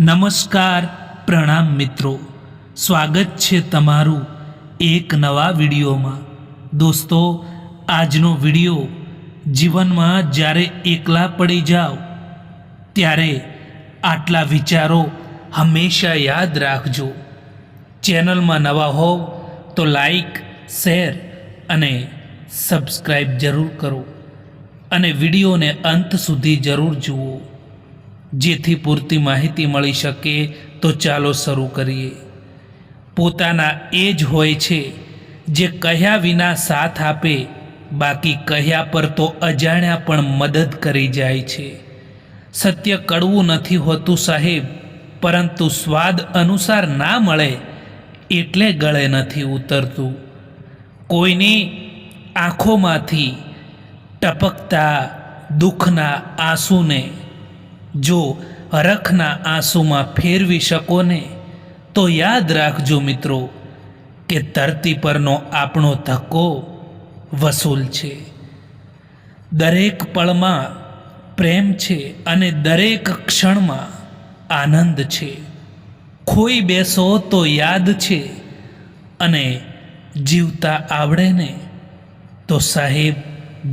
નમસ્કાર, પ્રણામ મિત્રો, સ્વાગત છે તમારું એક નવા વિડીયોમાં। દોસ્તો, આજનો વિડીયો જીવનમાં જ્યારે એકલા પડી જાઓ ત્યારે આટલા વિચારો હંમેશા યાદ રાખજો। ચેનલમાં નવા હોવ તો લાઈક, શેર અને સબસ્ક્રાઈબ જરૂર કરો અને વિડીયોને અંત સુધી જરૂર જુઓ, જેથી પૂરતી માહિતી મળી શકે। તો ચાલો શરૂ કરીએ। પોતાના એ જ હોય છે જે કહ્યા વિના સાથ આપે, બાકી કહ્યા પર તો અજાણ્યા પણ મદદ કરી જાય છે। સત્ય કડવું નથી હોતું સાહેબ, પરંતુ સ્વાદ અનુસાર ના મળે એટલે ગળે નથી ઉતરતું। કોઈની આંખોમાંથી ટપકતા દુઃખના આંસુને જો હરખના આંસુમાં ફેરવી શકો ને, તો યાદ રાખજો મિત્રો કે ધરતી પરનો આપણો ધક્કો વસૂલ છે। દરેક પળમાં પ્રેમ છે અને દરેક ક્ષણમાં આનંદ છે। ખોઈ બેસો તો યાદ છે, અને જીવતા આવડે ને તો સાહેબ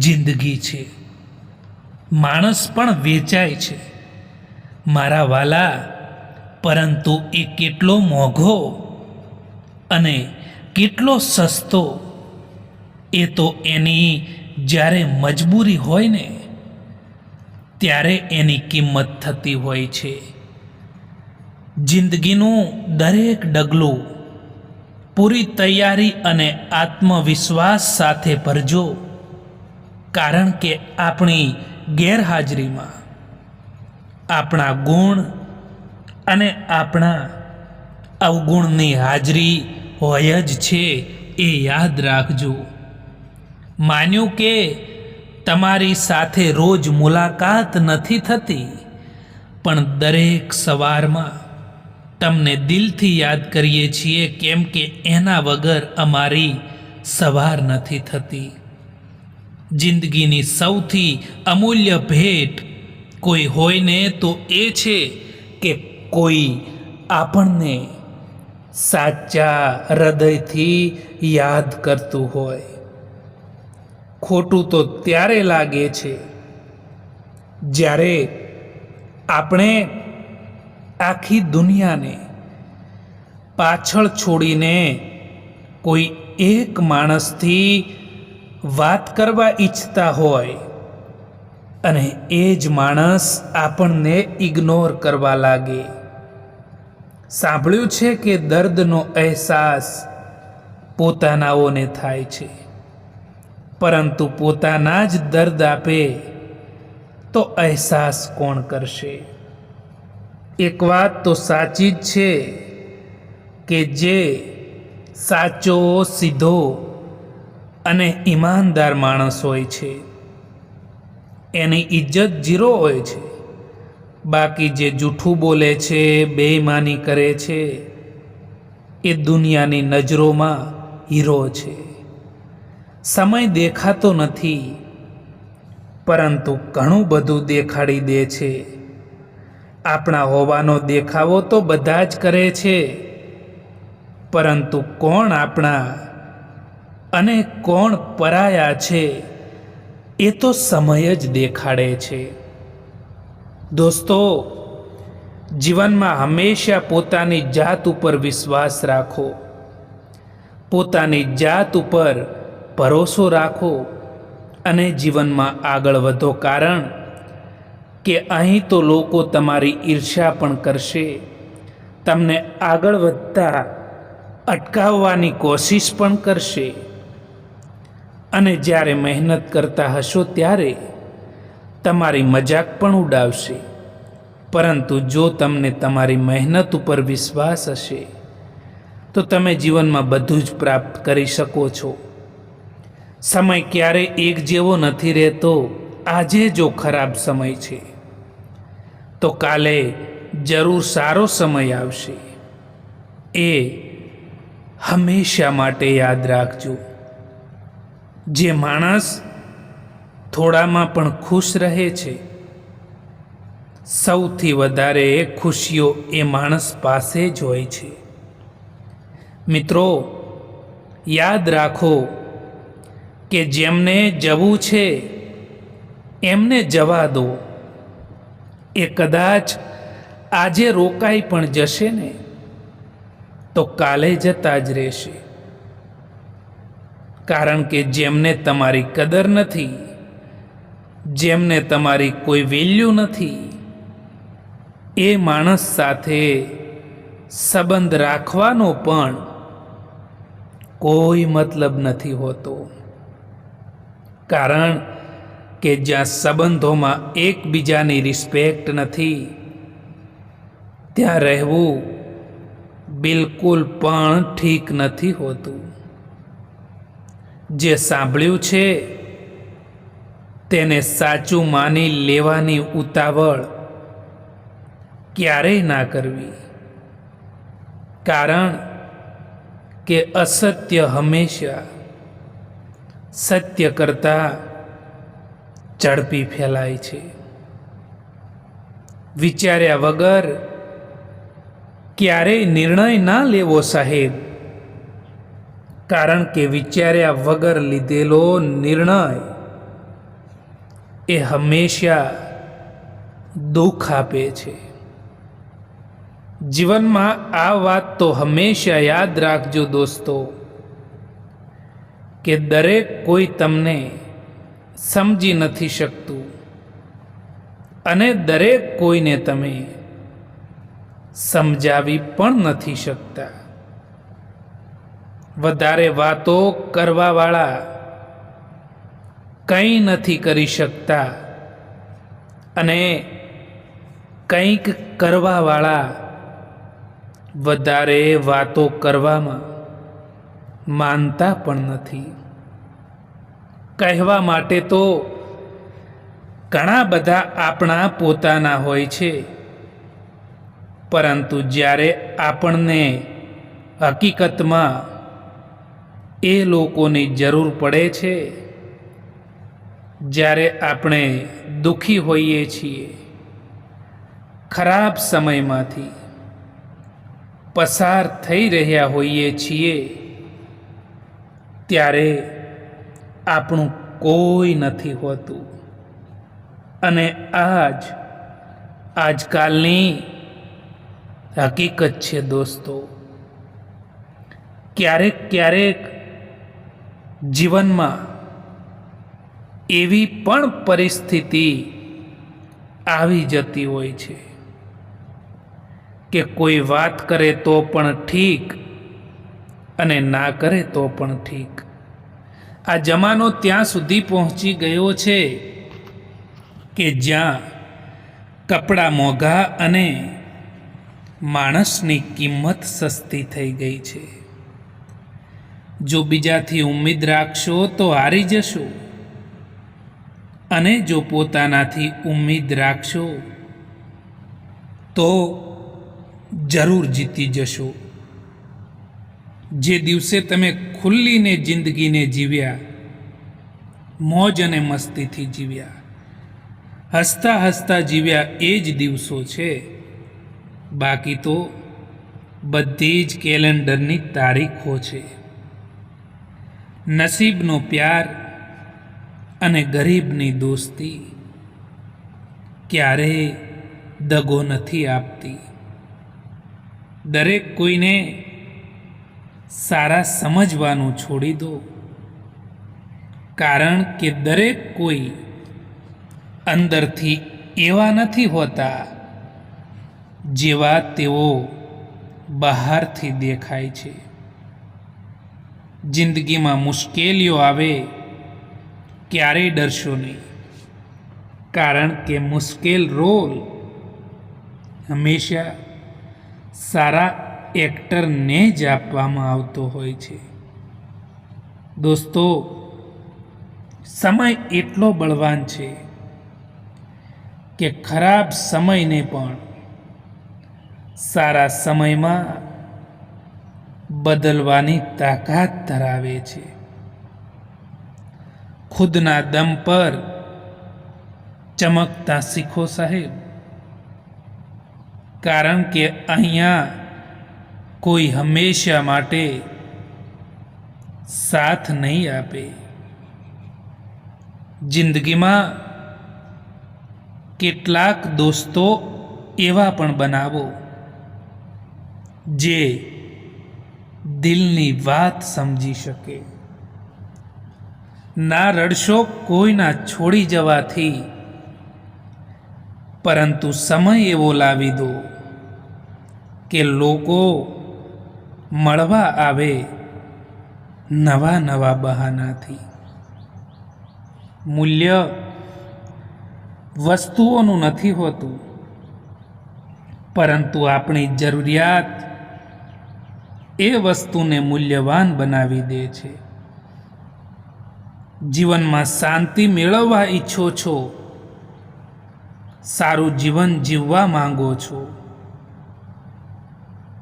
જિંદગી છે। માણસ પણ વેચાય છે મારા વાલા, પરંતુ એ કેટલો મોંઘો અને કેટલો સસ્તો એ તો એની જ્યારે મજબૂરી હોય ને ત્યારે એની કિંમત થતી હોય છે। જિંદગીનું દરેક ડગલું પૂરી તૈયારી અને આત્મવિશ્વાસ સાથે ભરજો, કારણ કે આપણી ગેરહાજરીમાં આપણા ગુણ અને આપણા અવગુણની હાજરી હોય જ છે, એ યાદ રાખજો। માન્યું કે તમારી સાથે રોજ મુલાકાત નથી થતી, પણ દરેક સવારમાં તમને દિલથી યાદ કરીએ છીએ, કેમ કે એના વગર અમારી સવાર નથી થતી। જિંદગીની સૌથી અમૂલ્ય ભેટ કોઈ હોય ને તો એ છે કે કોઈ આપણને સાચા હૃદયથી યાદ કરતું હોય। ખોટું તો ત્યારે લાગે છે જ્યારે આપણે આખી દુનિયાને પાછળ છોડીને કોઈ એક માણસથી વાત કરવા ઈચ્છતા હોય અને એ જ માણસ આપણને ઇગ્નોર કરવા લાગે। સાંભળ્યું છે કે દર્દનો અહેસાસ પોતાનાઓને થાય છે, પરંતુ પોતાના જ દર્દ આપે તો અહેસાસ કોણ કરશે? એક વાત તો સાચી જ છે કે જે સાચો, સીધો અને ઈમાનદાર માણસ હોય છે એની ઇજ્જત ઝીરો હોય છે, બાકી જે જૂઠું બોલે છે, બેઈમાની કરે છે, એ દુનિયાની નજરોમાં હીરો છે। સમય દેખાતો નથી, પરંતુ ઘણું બધું દેખાડી દે છે। આપણા હોવાનો દેખાવો તો બધા જ કરે છે, પરંતુ કોણ આપણા અને કોણ પરાયા છે એ તો સમય જ દેખાડે છે। દોસ્તો, જીવનમાં હંમેશા પોતાની જાત ઉપર વિશ્વાસ રાખો, પોતાની જાત ઉપર ભરોસો રાખો અને જીવનમાં આગળ વધો, કારણ કે અહીં તો લોકો તમારી ઈર્ષ્યા પણ કરશે, તમને આગળ વધતા અટકાવવાની કોશિશ પણ કરશે, અને જ્યારે મહેનત કરતા હશો ત્યારે તમારી મજાક પણ ઉડાવશે। પરંતુ જો તમને તમારી મહેનત ઉપર વિશ્વાસ હશે તો તમે જીવનમાં બધું જ પ્રાપ્ત કરી શકો છો। સમય ક્યારેય એક જેવો નથી રહેતો। આજે જો ખરાબ સમય છે તો કાલે જરૂર સારો સમય આવશે, એ હંમેશા માટે યાદ રાખજો। જે માણસ થોડામાં પણ ખુશ રહે છે, સૌથી વધારે ખુશીઓ એ માણસ પાસે જ હોય છે. મિત્રો, યાદ રાખો કે જેમને જવું છે એમને જવા દો. એ કદાચ આજે રોકાઈ પણ જશે ને તો કાલે જતા જ રહેશે. કારણ કે જેમને તમારી કદર નથી, જેમને તમારી કોઈ વેલ્યુ નથી, એ માણસ સાથે સંબંધ રાખવાનો પણ કોઈ મતલબ નથી હોતો. કારણ કે જ્યાં સંબંધોમાં એકબીજાની રિસ્પેક્ટ નથી, ત્યાં રહેવું બિલકુલ પણ ઠીક નથી હોતું. જે સાંભળ્યું છે તેને સાચું માની લેવાની ઉતાવળ ક્યારેય ના કરવી. કારણ કે અસત્ય હંમેશા સત્ય કરતાં ઝડપી ફેલાય છે. વિચાર્યા વગર ક્યારેય નિર્ણય ના લેવો સાહેબ. કારણ કે વિચાર્યા વગર લીધેલો નિર્ણય એ હંમેશા દુઃખ આપે છે. જીવનમાં આ વાત તો હંમેશા યાદ રાખજો દોસ્તો, કે દરેક કોઈ તમને સમજી નથી શકતું અને દરેક કોઈને તમે સમજાવી પણ નથી શકતા. વધારે વાતો કરવાવાળા કંઈ નથી કરી શકતા અને કંઈક કરવાવાળા વધારે વાતો કરવામાં માનતા પણ નથી. કહેવા માટે તો ઘણા બધા આપણા પોતાના હોય છે, પરંતુ જ્યારે આપણને હકીકતમાં એ લોકોની જરૂર પડે છે, જ્યારે આપણે દુઃખી હોઈએ છીએ, ખરાબ સમયમાંથી પસાર થઈ રહ્યા હોઈએ છીએ, ત્યારે આપણું કોઈ નથી હોતું. અને આજકાલની હકીકત છે દોસ્તો. ક્યારેક જીવનમાં એવી પણ પરિસ્થિતિ આવી જતી હોય છે કે કોઈ વાત કરે તો પણ ઠીક અને ના કરે તો પણ ઠીક. આ જમાનો ત્યાં સુધી પહોંચી ગયો છે કે જ્યાં કપડાં મોંઘા અને માણસની કિંમત સસ્તી થઈ ગઈ છે. જો બીજાથી ઉમ્મીદ રાખશો તો હારી જશો, અને જો પોતાનાથી ઉમ્મીદ રાખશો તો જરૂર જીતી જશો. જે દિવસે તમે ખુલ્લીને જિંદગીને જીવ્યા, મોજ અને મસ્તીથી જીવ્યા, હસતા હસતા જીવ્યા, એ જ દિવસો છે. બાકી તો બધી જ કેલેન્ડરની તારીખો છે. નસીબનો પ્યાર અને ગરીબની દોસ્તી ક્યારેય દગો નથી આપતી. દરેક કોઈને સારા સમજવાનું છોડી દો, કારણ કે દરેક કોઈ અંદરથી એવા નથી હોતા જેવા તેઓ બહારથી દેખાય છે. જિંદગીમાં મુશ્કેલીઓ આવે ક્યારેય ડરશો નહીં, કારણ કે મુશ્કેલ રોલ હંમેશા સારા એક્ટરને જ આપવામાં આવતો હોય છે. દોસ્તો, સમય એટલો બળવાન છે કે ખરાબ સમયને પણ સારા સમયમાં બદલવાની તાકાત ધરાવે છે. ખુદના દમ પર ચમકતા શીખો સાહેબ. કારણ કે અહીંયા કોઈ હંમેશા માટે સાથ નહીં આપે. જિંદગીમાં કેટલાક દોસ્તો એવા પણ બનાવો જે દિલની વાત સમજી શકે. ના રડશો કોઈના છોડી જવાથી, પરંતુ સમય એવો લાવી દો કે લોકો મળવા આવે નવા નવા બહાનાથી. મૂલ્ય વસ્તુઓનું નથી હોતું, પરંતુ આપણી જરૂરિયાત એ વસ્તુને મૂલ્યવાન બનાવી દે છે. જીવનમાં શાંતિ મેળવવા ઈચ્છો છો, સારું જીવન જીવવા માંગો છો,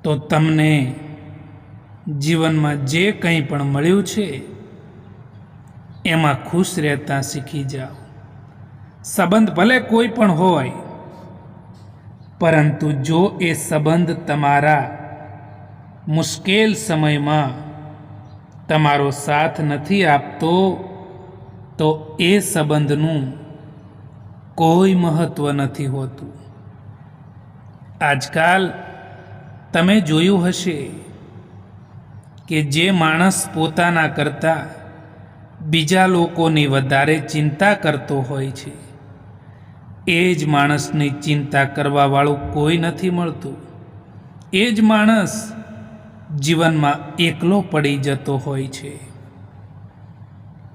તો તમને જીવનમાં જે કંઈ પણ મળ્યું છે એમાં ખુશ રહેતા શીખી જાઓ. સંબંધ ભલે કોઈ પણ હોય, પરંતુ જો એ સંબંધ તમારા મુશ્કેલ સમયમાં તમારો સાથ નથી આપતો, તો એ સંબંધનું કોઈ મહત્ત્વ નથી હોતું. આજકાલ તમે જોયું હશે કે જે માણસ પોતાના કરતાં બીજા લોકોની વધારે ચિંતા કરતો હોય છે, એ જ માણસની ચિંતા કરવાવાળું કોઈ નથી મળતું. એ જ માણસ જીવનમાં એકલો પડી જતો હોય છે.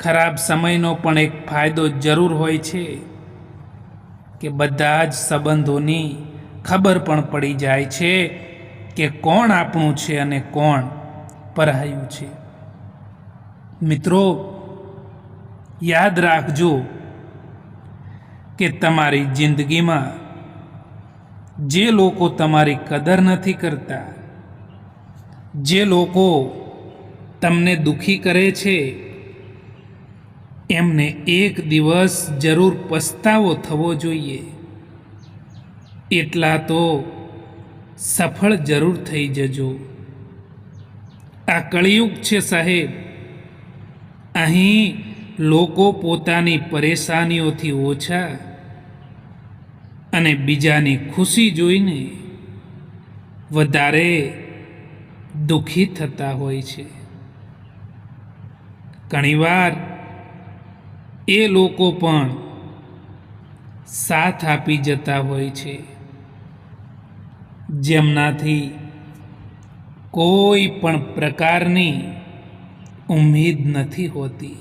ખરાબ સમયનો પણ એક ફાયદો જરૂર હોય છે કે બધા જ સંબંધોની ખબર પણ પડી જાય છે કે કોણ આપણું છે અને કોણ પરાયું છે. મિત્રો, યાદ રાખજો કે તમારી જિંદગીમાં જે લોકો તમારી કદર નથી કરતા, જે લોકો તમને દુખી કરે છે, એમને એક દિવસ જરૂર પસ્તાવો થવો જોઈએ. એટલા તો સફળ જરૂર થઈ જજો. આ કળિયુગ છે સાહેબ. અહીં લોકો પોતાની પરેશાનીઓથી ઓછા અને બીજાની ખુશી જોઈને વધારે દુઃખી થતા હોય છે. ઘણીવાર એ લોકો પણ સાથ આપી જતા હોય છે જેમનાથી કોઈ પણ પ્રકારની ઉમ્મીદ નથી હોતી.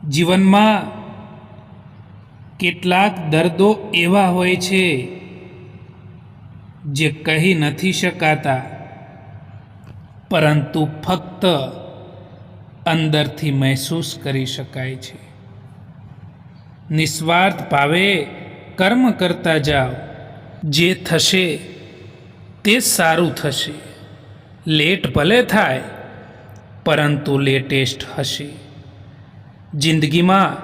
જીવનમાં કેટલાક દર્દો એવા હોય છે જે કહી નથી શકાતા, પરંતુ ફક્ત અંદરથી મહેસૂસ કરી શકાય છે. નિસ્વાર્થ ભાવે કર્મ કરતા જાઓ. જે થશે તે સારું થશે. લેટ ભલે થાય, પરંતુ લેટેસ્ટ હશે. જિંદગીમાં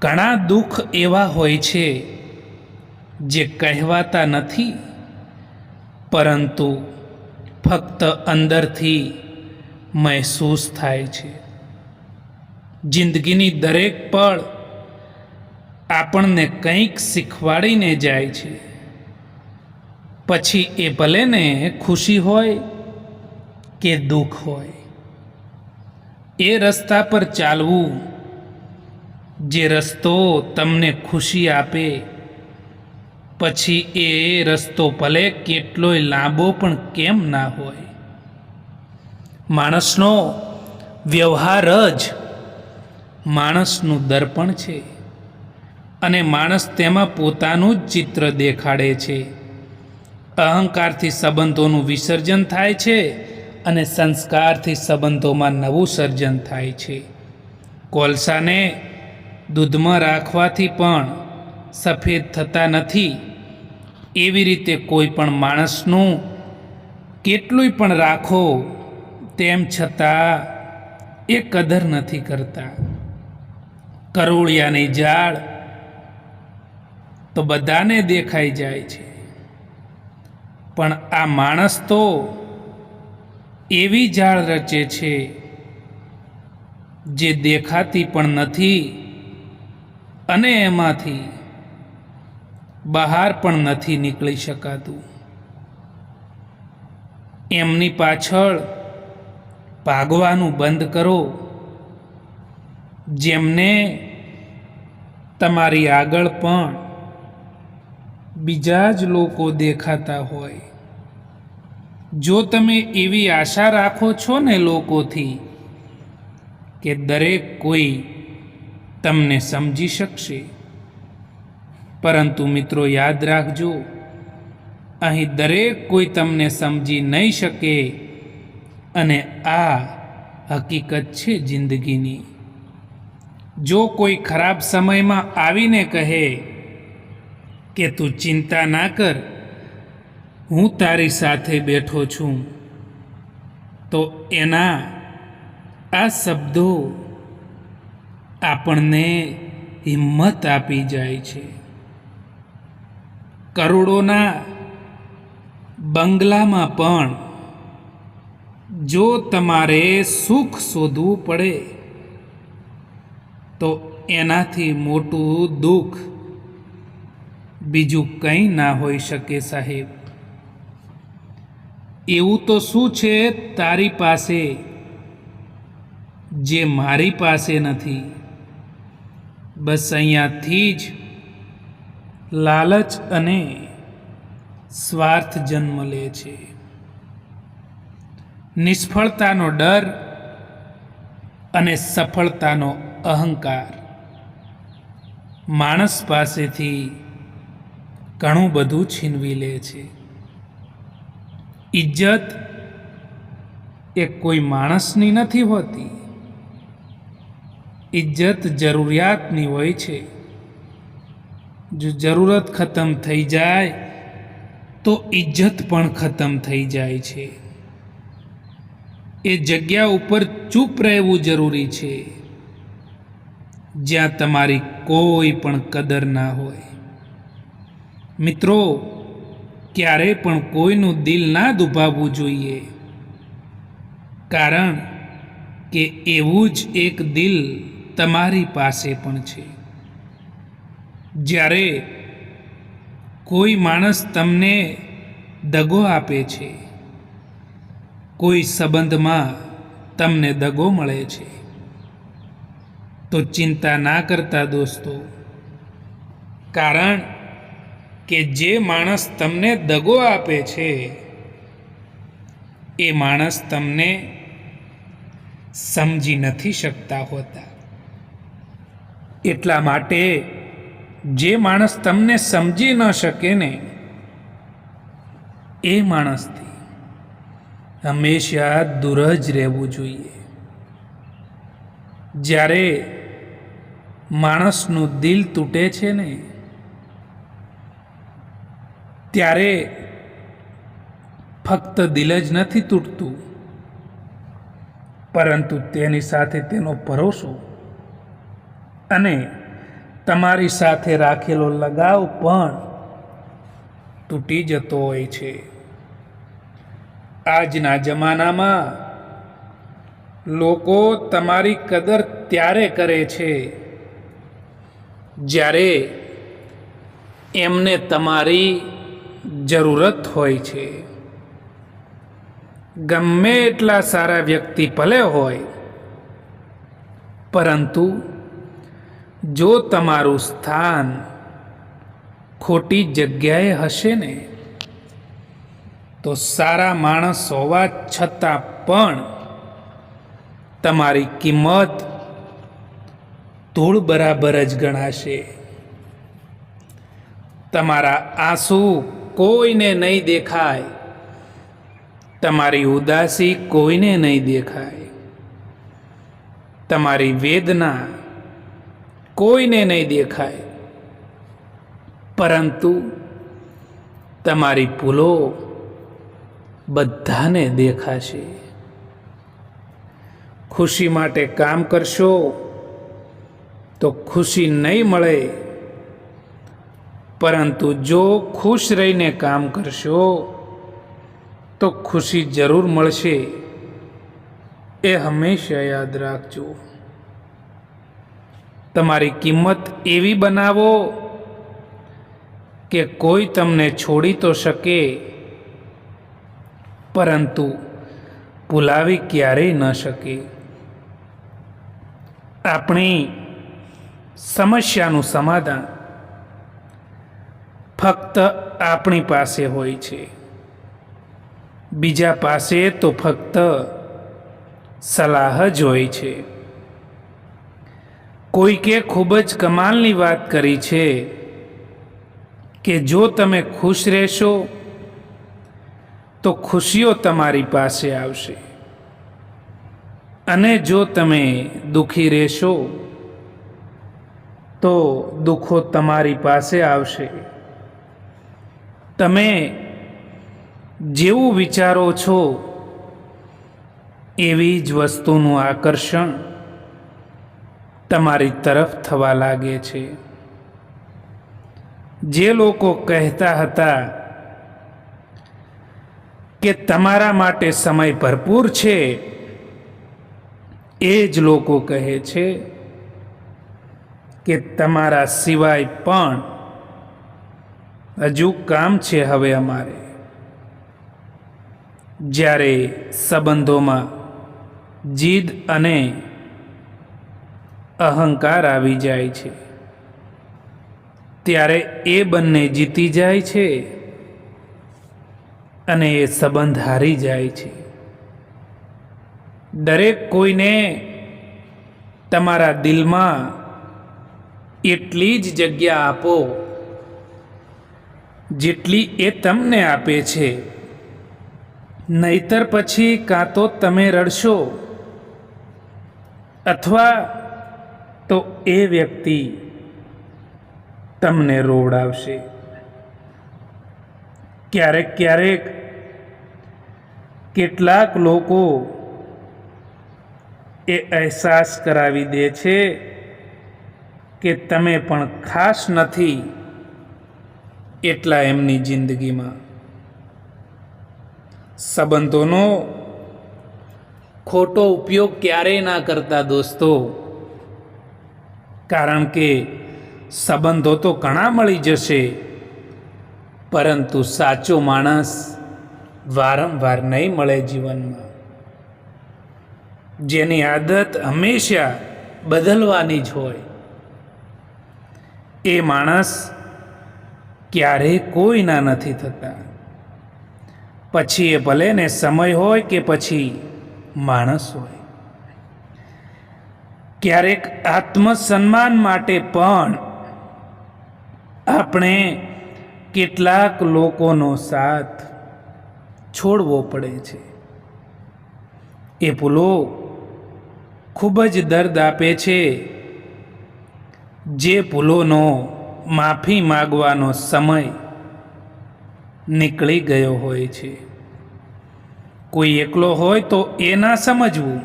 ઘણા દુઃખ એવા હોય છે જે કહેવાતા નથી, પરંતુ ફક્ત અંદરથી મહેસૂસ થાય છે. જિંદગીની દરેક પળ આપણને કંઈક શીખવાડીને જાય છે. પછી એ ભલે ને ખુશી હોય કે દુઃખ હોય, એ રસ્તા પર ચાલવું જે રસ્તો તમને ખુશી આપે, પછી એ રસ્તો ભલે કેટલોય લાંબો પણ કેમ ના હોય. માણસનો વ્યવહાર જ માણસનું દર્પણ છે, અને માણસ તેમાં પોતાનું જ ચિત્ર દેખાડે છે. અહંકારથી સંબંધોનું વિસર્જન થાય છે અને સંસ્કારથી સંબંધોમાં નવું સર્જન થાય છે. કોલસાને દૂધમાં રાખવાથી પણ સફેદ થતા નથી, એવી રીતે કોઈ પણ માણસનું કેટલુંય પણ રાખો તેમ છતાં એ કદર નથી કરતા. કરોળિયાની જાળ તો બધાને દેખાઈ જાય છે, પણ આ માણસ તો એવી જાળ રચે છે જે દેખાતી પણ નથી અને એમાંથી બહાર પણ નથી નીકળી શકાતું. એમની પાછળ ભાગવાનું બંધ કરો, જેમને તમારી આગળ પણ બીજા જ લોકો દેખાતા હોય. જો તમે એવી આશા રાખો છો ને લોકોથી કે દરેક કોઈ તમને સમજી શકશે, પરંતુ મિત્રો યાદ રાખજો, અહીં દરેક કોઈ તમને સમજી નહીં શકે અને આ હકીકત છે જિંદગીની. જો કોઈ ખરાબ સમયમાં આવીને કહે કે તું ચિંતા ના કર, હું તારી સાથે બેઠો છું, તો એના આ શબ્દો આપણને હિંમત આપી જાય છે. કરોડોના બંગલામાં પણ જો તમારે સુખ શોધવું પડે તો એનાથી મોટું દુઃખ બીજું કંઈ ના હોઈ શકે સાહેબ. એવું તો શું છે તારી પાસે જે મારી પાસે નથી? બસ અહીંયાથી જ લાલચ અને સ્વાર્થ જન્મ લે છે. નિષ્ફળતાનો ડર અને સફળતાનો અહંકાર માણસ પાસેથી ઘણું બધું છીનવી લે છે. ઇજ્જત એ કોઈ માણસની નથી હોતી. ઇજ્જત જરૂરિયાતની હોય છે. જો જરૂરત ખતમ થઈ જાય તો ઇજ્જત પણ ખતમ થઈ જાય છે. એ જગ્યા ઉપર ચૂપ રહેવું જરૂરી છે જ્યાં તમારી કોઈ પણ કદર ના હોય. મિત્રો, ક્યારેય પણ કોઈનું દિલ ના દુભાવવું જોઈએ, કારણ કે એવું જ એક દિલ તમારી પાસે પણ છે. જ્યારે કોઈ માણસ તમને દગો આપે છે, કોઈ સંબંધમાં તમને દગો મળે છે, તો ચિંતા ના કરતા દોસ્તો, કારણ કે જે માણસ તમને દગો આપે છે એ માણસ તમને સમજી નથી શકતા હોતા. એટલા માટે જે માણસ તમને સમજી ન શકે ને, એ માણસથી હંમેશા દૂર જ રહેવું જોઈએ. જ્યારે માણસનું દિલ તૂટે છે ને, ત્યારે ફક્ત દિલ જ નથી તૂટતું, પરંતુ તેની સાથે તેનો ભરોસો અને તમારી સાથે રાખેલો લગાવ પણ તૂટી જતો હોય છે. આજના જમાનામાં લોકો તમારી કદર ત્યારે કરે છે જ્યારે એમને તમારી જરૂરત હોય છે. ગમે એટલા સારા વ્યક્તિ ભલે હોય, પરંતુ જો તમારું સ્થાન ખોટી જગ્યાએ હશે ને, તો સારા માણસ હોવા છતાં પણ તમારી કિંમત ધૂળ બરાબર જ ગણાશે. તમારા આંસુ કોઈને નહીં દેખાય, તમારી ઉદાસી કોઈને નહીં દેખાય, તમારી વેદના કોઈને નહીં દેખાય, પરંતુ તમારી ભૂલો બધાને દેખાશે. ખુશી માટે કામ કરશો તો ખુશી નહીં મળે, પરંતુ જો ખુશ રહીને કામ કરશો તો ખુશી જરૂર મળશે, એ હંમેશા યાદ રાખજો. તમારી કિંમત એવી બનાવો કે કોઈ તમને છોડી તો શકે, પરંતુ ભૂલાવી ક્યારેય ન શકે. આપણી સમસ્યાનું સમાધાન ફક્ત આપણી પાસે હોય છે. બીજા પાસે તો ફક્ત સલાહ જ હોય છે. કોઈકે ખૂબ જ કમાલની વાત કરી છે કે જો તમે ખુશ રહેશો તો ખુશીઓ તમારી પાસે આવશે, અને જો તમે દુઃખી રહેશો તો દુઃખો તમારી પાસે આવશે. તમે જેવું વિચારો છો એવી જ વસ્તુનું આકર્ષણ તમારી તરફ થવા લાગે છે. જે લોકો કહેતા હતા કે તમારા માટે સમય ભરપૂર છે, એ જ લોકો કહે છે કે તમારા સિવાય પણ હજુ કામ છે હવે અમારે. જ્યારે સંબંધોમાં જીદ અને અહંકાર આવી જાય છે, ત્યારે એ બંને જીતી જાય છે અને એ સંબંધ હારી જાય છે. દરેક કોઈને તમારા દિલમાં એટલી જ જગ્યા આપો જેટલી એ તમને આપે છે, નહીતર પછી કાં તો તમે રડશો અથવા તો એ વ્યક્તિ તમને રોવડાવશે. ક્યારેક ક્યારેક કેટલાક લોકો એ અહેસાસ કરાવી દે છે કે તમે પણ ખાસ નથી એટલા એમની જિંદગીમાં. સંબંધોનો ખોટો ઉપયોગ ક્યારેય ના કરતા દોસ્તો, કારણ કે સંબંધો તો ઘણા મળી જશે, પરંતુ સાચો માણસ વારંવાર નહીં મળે જીવનમાં. જેની આદત હંમેશા બદલવાની જ હોય, એ માણસ ક્યારેય કોઈના નથી થતા. પછી એ ભલે ને સમય હોય કે પછી માણસ હોય. ક્યારેક આત્મસન્માન માટે પણ આપણે કેટલાક લોકોનો સાથ છોડવો પડે છે. એ ભૂલો ખૂબ જ દર્દ આપે છે. જે ભૂલોનો માફી માગવાનો સમય નીકળી ગયો હોય છે. કોઈ એકલો હોય તો એ ના સમજવું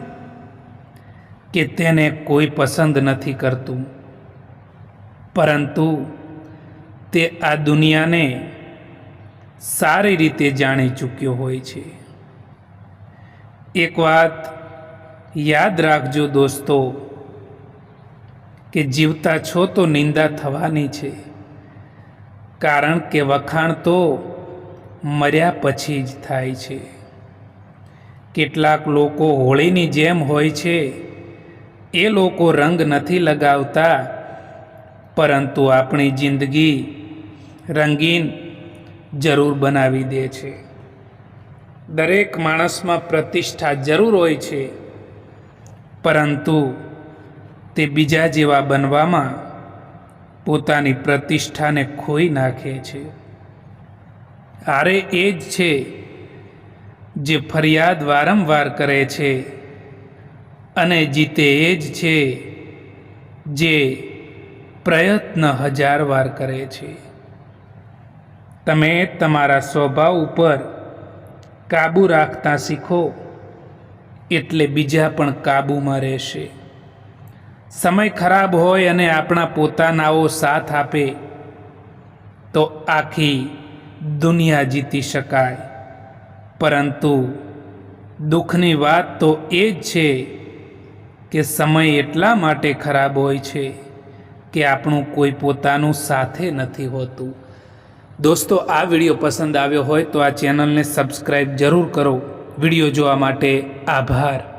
કે તેને કોઈ પસંદ નથી કરતું, પરંતુ તે આ દુનિયાને સારી રીતે જાણી ચૂક્યો હોય છે. એક વાત યાદ રાખજો દોસ્તો, કે જીવતા છો તો નિંદા થવાની છે, કારણ કે વખાણ તો મર્યા પછી જ થાય છે. કેટલાક લોકો હોળીની જેમ હોય છે. એ લોકો રંગ નથી લગાવતા, પરંતુ આપણી જિંદગી રંગીન જરૂર બનાવી દે છે. દરેક માણસમાં પ્રતિષ્ઠા જરૂર હોય છે, પરંતુ તે બીજા જેવા બનવામાં પોતાની પ્રતિષ્ઠાને ખોઈ નાખે છે. હારે એ જ છે જે ફરિયાદ વારંવાર કરે છે, અને જીતે એ જ છે જે પ્રયત્ન 1000 વાર કરે છે. તમે તમારા સ્વભાવ ઉપર કાબૂ રાખતા શીખો એટલે બીજા પણ કાબૂમાં રહેશે. સમય ખરાબ હોય અને આપણા પોતાનાઓ સાથ આપે તો આખી દુનિયા જીતી શકાય, પરંતુ દુઃખની વાત તો એ જ છે કે સમય એટલા માટે ખરાબ હોય છે કે આપણું કોઈ પોતાનું સાથે નથી હોતું. દોસ્તો, આ વિડીયો પસંદ આવ્યો હોય તો આ ચેનલને સબસ્ક્રાઈબ જરૂર કરો. વિડીયો જોવા માટે આભાર.